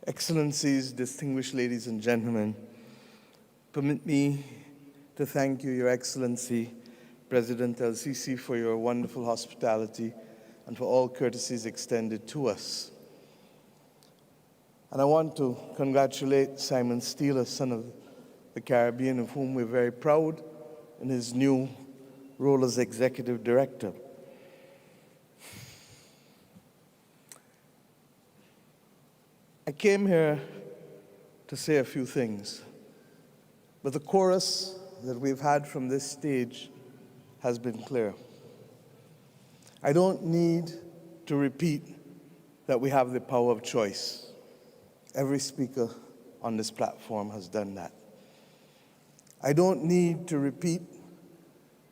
Excellencies, distinguished ladies and gentlemen, permit me to thank you, Your Excellency, President el-Sheikh, for your wonderful hospitality and for all courtesies extended to us. And I want to congratulate Simon Steele, a son of the Caribbean, of whom we're very proud in his new role as Executive Director. I came here to say a few things, but the chorus that we've had from this stage has been clear. I don't need to repeat that we have the power of choice. Every speaker on this platform has done that. I don't need to repeat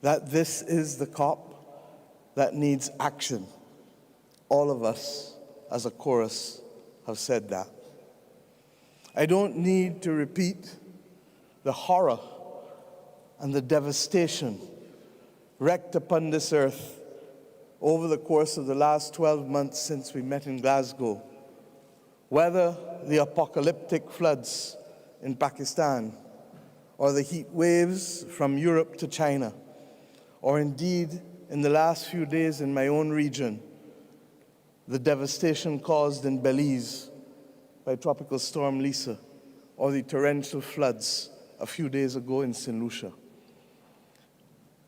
that this is the COP that needs action. All of us as a chorus have said that. I don't need to repeat the horror and the devastation wreaked upon this earth over the course of the last 12 months since we met in Glasgow, whether the apocalyptic floods in Pakistan, or the heat waves from Europe to China, or indeed, in the last few days in my own region, the devastation caused in Belize by Tropical Storm Lisa, or the torrential floods a few days ago in St. Lucia.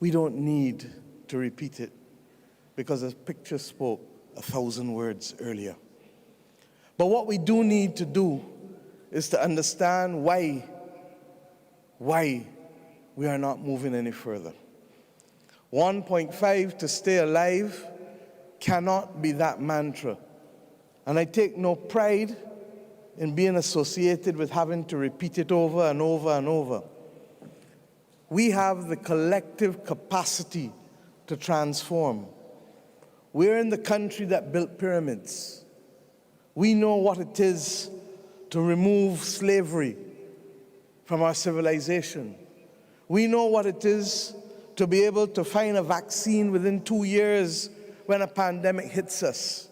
We don't need to repeat it, because a picture spoke 1,000 words earlier. But what we do need to do is to understand why we are not moving any further. 1.5 to stay alive cannot be that mantra. And I take no pride in being associated with having to repeat it over and over and over. We have the collective capacity to transform. We're in the country that built pyramids. We know what it is to remove slavery from our civilization. We know what it is to be able to find a vaccine within 2 years when a pandemic hits us.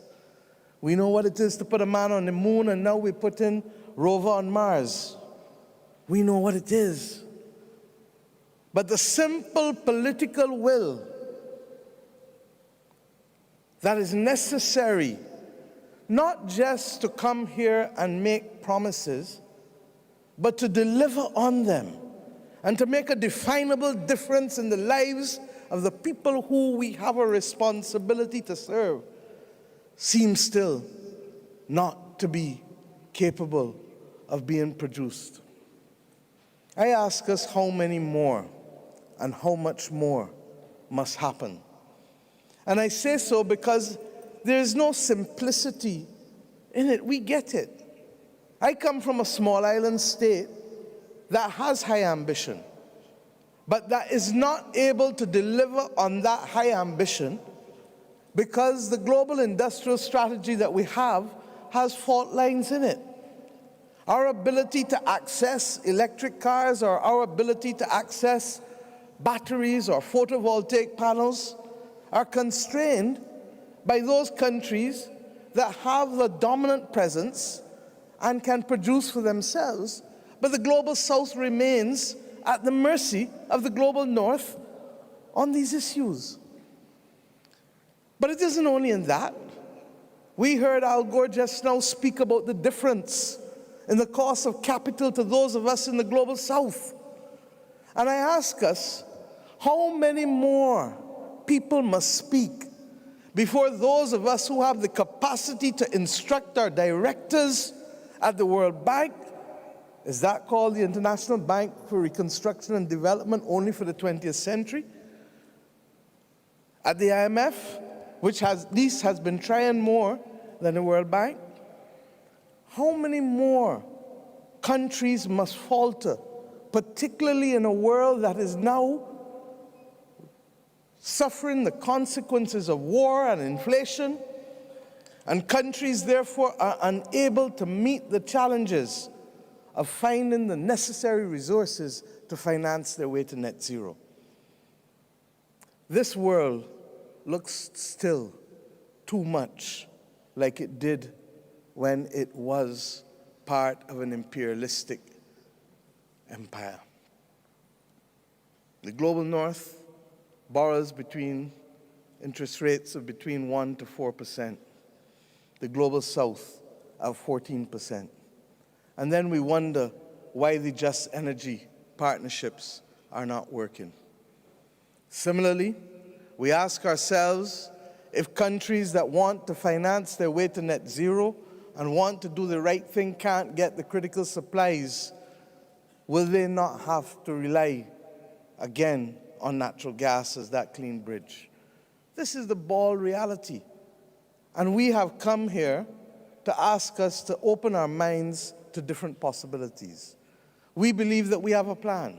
We know what it is to put a man on the moon, and now we put in rover on Mars. We know what it is. But the simple political will that is necessary, not just to come here and make promises, but to deliver on them and to make a definable difference in the lives of the people who we have a responsibility to serve, seems still not to be capable of being produced. I ask us how many more and how much more must happen. And I say so because there is no simplicity in it. We get it. I come from a small island state that has high ambition, but that is not able to deliver on that high ambition because the global industrial strategy that we have has fault lines in it. Our ability to access electric cars, or our ability to access batteries or photovoltaic panels, are constrained by those countries that have the dominant presence and can produce for themselves, but the global south remains at the mercy of the global north on these issues. But it isn't only in that. We heard Al Gore just now speak about the difference in the cost of capital to those of us in the global south. And I ask us, how many more people must speak before those of us who have the capacity to instruct our directors at the World Bank, is that called the International Bank for Reconstruction and Development only for the 20th century? At the IMF, which at least has been trying more than the World Bank? How many more countries must falter, particularly in a world that is now suffering the consequences of war and inflation, and countries therefore are unable to meet the challenges of finding the necessary resources to finance their way to net zero? This world looks still too much like it did when it was part of an imperialistic empire. The global north borrows between interest rates of between 1% to 4%. The global south of 14%. And then we wonder why the just energy partnerships are not working. Similarly, we ask ourselves if countries that want to finance their way to net zero and want to do the right thing can't get the critical supplies, will they not have to rely again on natural gas as that clean bridge? This is the bald reality. And we have come here to ask us to open our minds to different possibilities. We believe that we have a plan.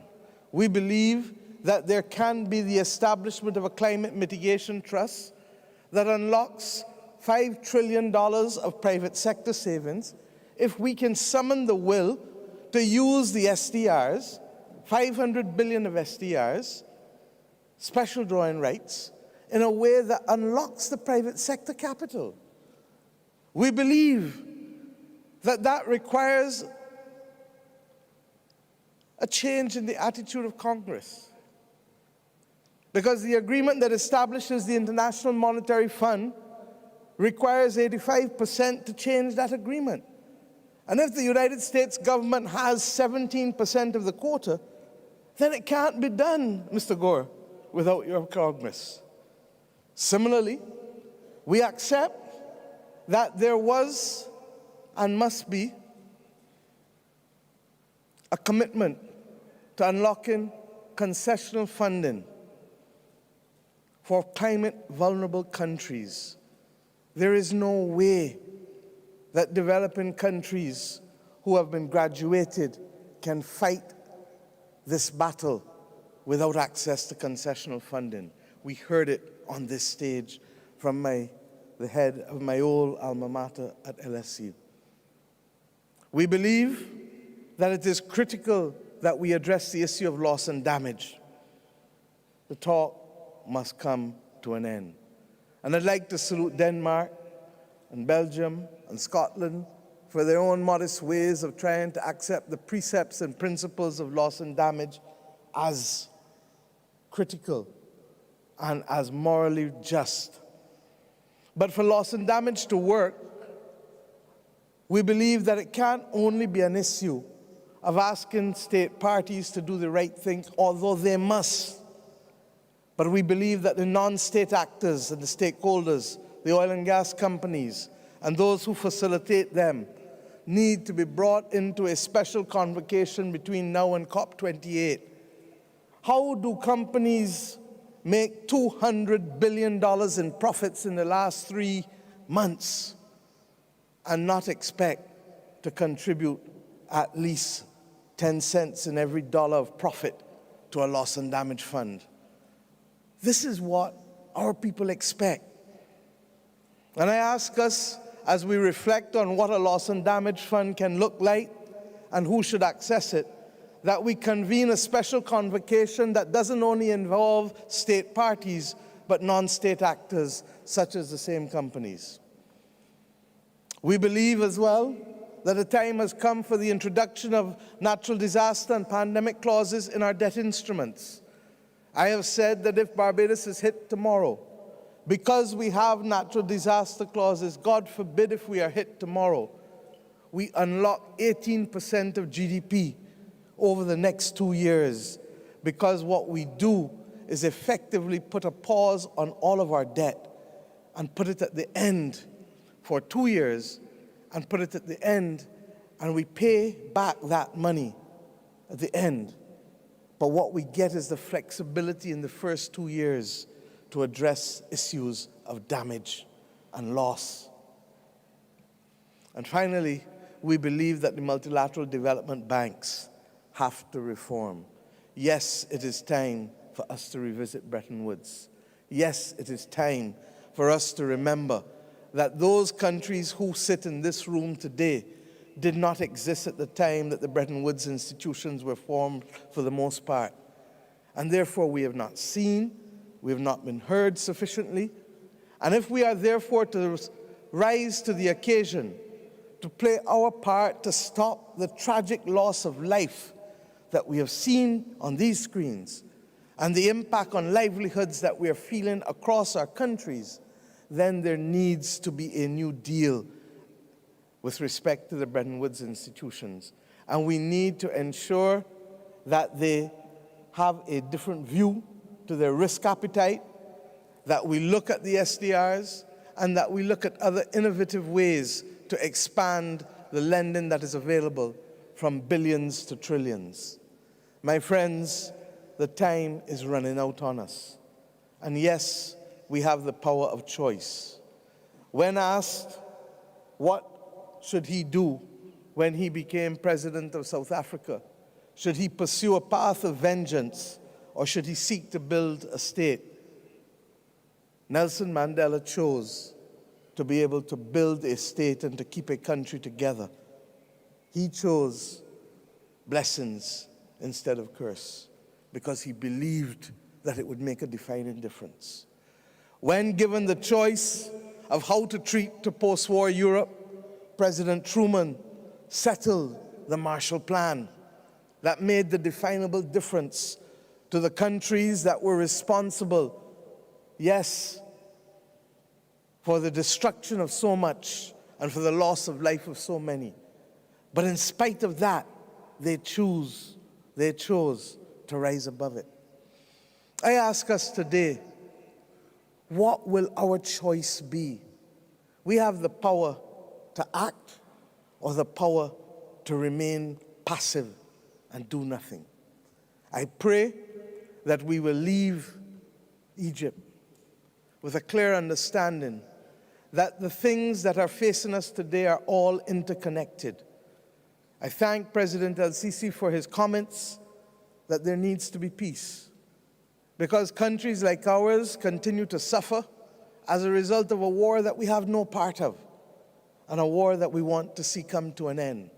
We believe that there can be the establishment of a climate mitigation trust that unlocks $5 trillion of private sector savings if we can summon the will to use the SDRs, 500 billion of SDRs, special drawing rights, in a way that unlocks the private sector capital. We believe that that requires a change in the attitude of Congress. Because the agreement that establishes the International Monetary Fund requires 85% to change that agreement. And if the United States government has 17% of the quota, then it can't be done, Mr. Gore, without your Congress. Similarly, we accept that there was and must be a commitment to unlocking concessional funding for climate-vulnerable countries. There is no way that developing countries who have been graduated can fight this battle without access to concessional funding. We heard it on this stage from the head of my old alma mater at LSU. We believe that it is critical that we address the issue of loss and damage. The talk must come to an end. And I'd like to salute Denmark and Belgium and Scotland for their own modest ways of trying to accept the precepts and principles of loss and damage as critical and as morally just. But for loss and damage to work, we believe that it can't only be an issue of asking state parties to do the right thing, although they must. But we believe that the non-state actors and the stakeholders, the oil and gas companies, and those who facilitate them need to be brought into a special convocation between now and COP28. How do companies make $200 billion in profits in the last 3 months and not expect to contribute at least 10 cents in every dollar of profit to a loss and damage fund? This is what our people expect. And I ask us, as we reflect on what a loss and damage fund can look like and who should access it, that we convene a special convocation that doesn't only involve state parties, but non-state actors, such as the same companies. We believe as well that the time has come for the introduction of natural disaster and pandemic clauses in our debt instruments. I have said that if Barbados is hit tomorrow, because we have natural disaster clauses, God forbid if we are hit tomorrow, we unlock 18% of GDP over the next 2 years, because what we do is effectively put a pause on all of our debt and put it at the end for 2 years and put it at the end, and we pay back that money at the end. But what we get is the flexibility in the first 2 years to address issues of damage and loss. And finally, we believe that the multilateral development banks have to reform. Yes, it is time for us to revisit Bretton Woods. Yes, it is time for us to remember that those countries who sit in this room today did not exist at the time that the Bretton Woods institutions were formed for the most part. And therefore we have not seen, we have not been heard sufficiently. And if we are therefore to rise to the occasion to play our part to stop the tragic loss of life that we have seen on these screens and the impact on livelihoods that we are feeling across our countries, then there needs to be a new deal with respect to the Bretton Woods institutions. And we need to ensure that they have a different view to their risk appetite, that we look at the SDRs, and that we look at other innovative ways to expand the lending that is available from billions to trillions. My friends, the time is running out on us. And yes, we have the power of choice. When asked what should he do when he became president of South Africa, should he pursue a path of vengeance or should he seek to build a state, Nelson Mandela chose to be able to build a state and to keep a country together. He chose blessings instead of curse because he believed that it would make a defining difference. When given the choice of how to treat to post-war Europe, President Truman settled the Marshall Plan that made the definable difference to the countries that were responsible, yes, for the destruction of so much and for the loss of life of so many. But in spite of that, they chose to rise above it. I ask us today, what will our choice be? We have the power to act or the power to remain passive and do nothing. I pray that we will leave Egypt with a clear understanding that the things that are facing us today are all interconnected. I thank President el-Sisi for his comments that there needs to be peace, because countries like ours continue to suffer as a result of a war that we have no part of, and a war that we want to see come to an end.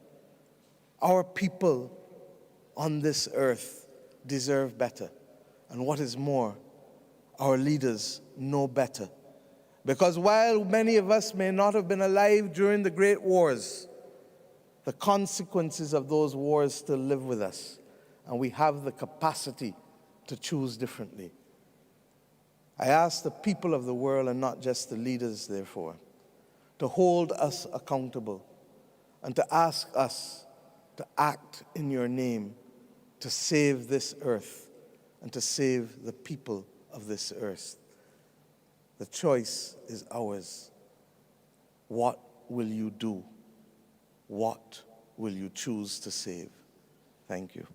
Our people on this earth deserve better, and what is more, our leaders know better. Because while many of us may not have been alive during the great wars, the consequences of those wars still live with us, and we have the capacity to choose differently. I ask the people of the world, and not just the leaders, therefore, to hold us accountable and to ask us to act in your name to save this earth and to save the people of this earth. The choice is ours. What will you do? What will you choose to save? Thank you.